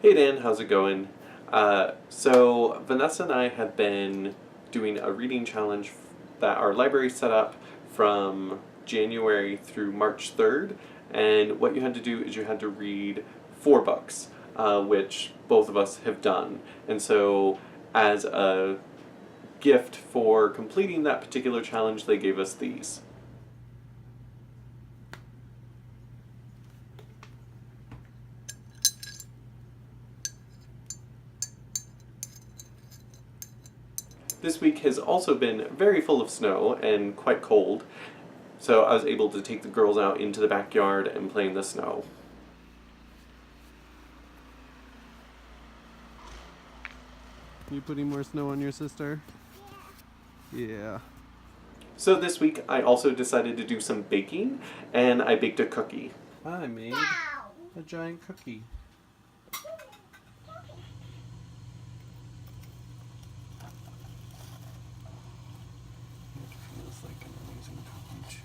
Hey Dan, how's it going? So Vanessa and I have been doing a reading challenge that our library set up from January through March 3rd, and what you had to do is you had to read 4 books, which both of us have done. And so as a gift for completing that particular challenge, they gave us these. This week has also been very full of snow and quite cold, so I was able to take the girls out into the backyard and play in the snow. You putting more snow on your sister? Yeah. So this week I also decided to do some baking, and I baked a cookie. I made a giant cookie. It feels like an amazing cookie too.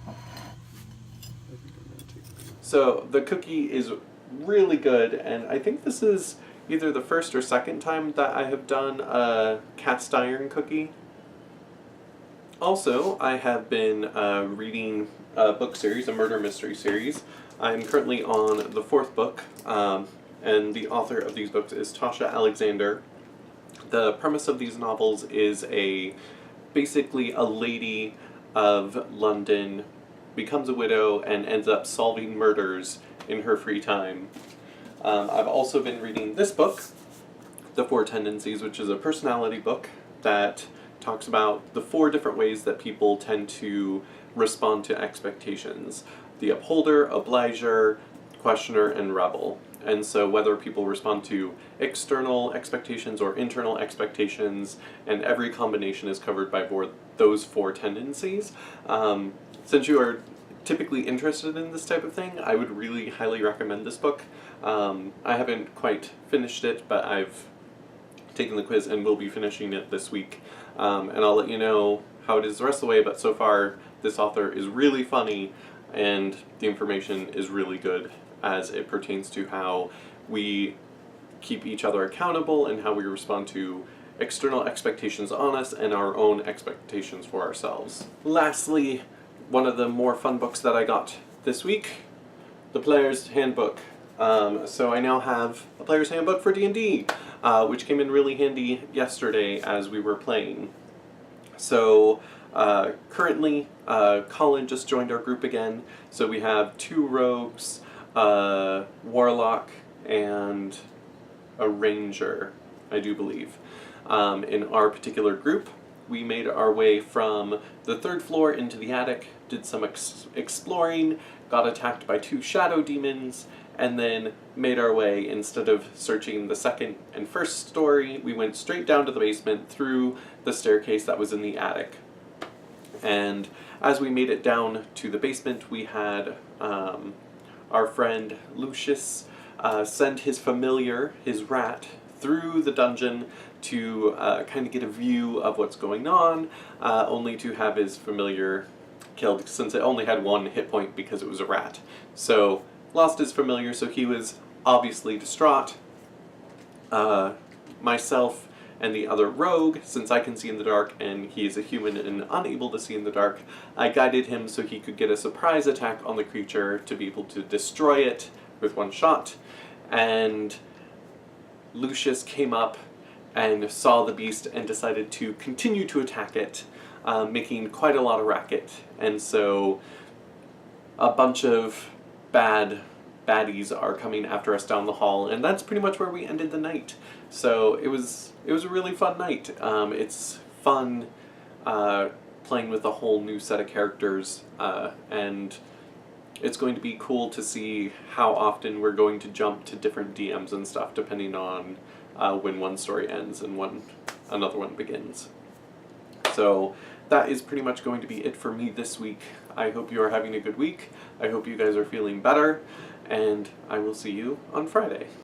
I think I'm gonna take this. So the cookie is really good, and I think this is either the first or second time that I have done a cast iron cookie. Also, I have been reading a book series, a murder mystery series. I'm currently on the 4th book, and the author of these books is Tasha Alexander. The premise of these novels is basically a lady of London becomes a widow and ends up solving murders in her free time. I've also been reading this book, The 4 Tendencies, which is a personality book that talks about the 4 different ways that people tend to respond to expectations. The upholder, obliger, questioner, and rebel. And so whether people respond to external expectations or internal expectations, and every combination is covered by those 4 tendencies. Since you are typically interested in this type of thing, I would really highly recommend this book. I haven't quite finished it, but I've taken the quiz and will be finishing it this week. And I'll let you know how it is the rest of the way, but so far this author is really funny and the information is really good as it pertains to how we keep each other accountable and how we respond to external expectations on us and our own expectations for ourselves. Lastly, one of the more fun books that I got this week, The Player's Handbook. So I now have a Player's Handbook for D&D, which came in really handy yesterday as we were playing. So currently, Colin just joined our group again, so we have 2 rogues, a warlock, and a ranger, I do believe. In our particular group, we made our way from the 3rd floor into the attic, did some exploring, got attacked by 2 shadow demons, and then made our way, instead of searching the 2nd and 1st story, we went straight down to the basement through the staircase that was in the attic. And as we made it down to the basement, we had our friend Lucius send his familiar, his rat, through the dungeon to kind of get a view of what's going on, only to have his familiar killed, since it only had 1 hit point because it was a rat. So, lost his familiar, so he was obviously distraught. Myself and the other rogue, since I can see in the dark and he is a human and unable to see in the dark, I guided him so he could get a surprise attack on the creature to be able to destroy it with 1 shot. And Lucius came up and saw the beast and decided to continue to attack it, making quite a lot of racket. And so a bunch of baddies are coming after us down the hall, and that's pretty much where we ended the night. So it was a really fun night. It's fun playing with a whole new set of characters, and it's going to be cool to see how often we're going to jump to different DMs and stuff, depending on when one story ends and when another one begins. So that is pretty much going to be it for me this week. I hope you are having a good week. I hope you guys are feeling better, and I will see you on Friday.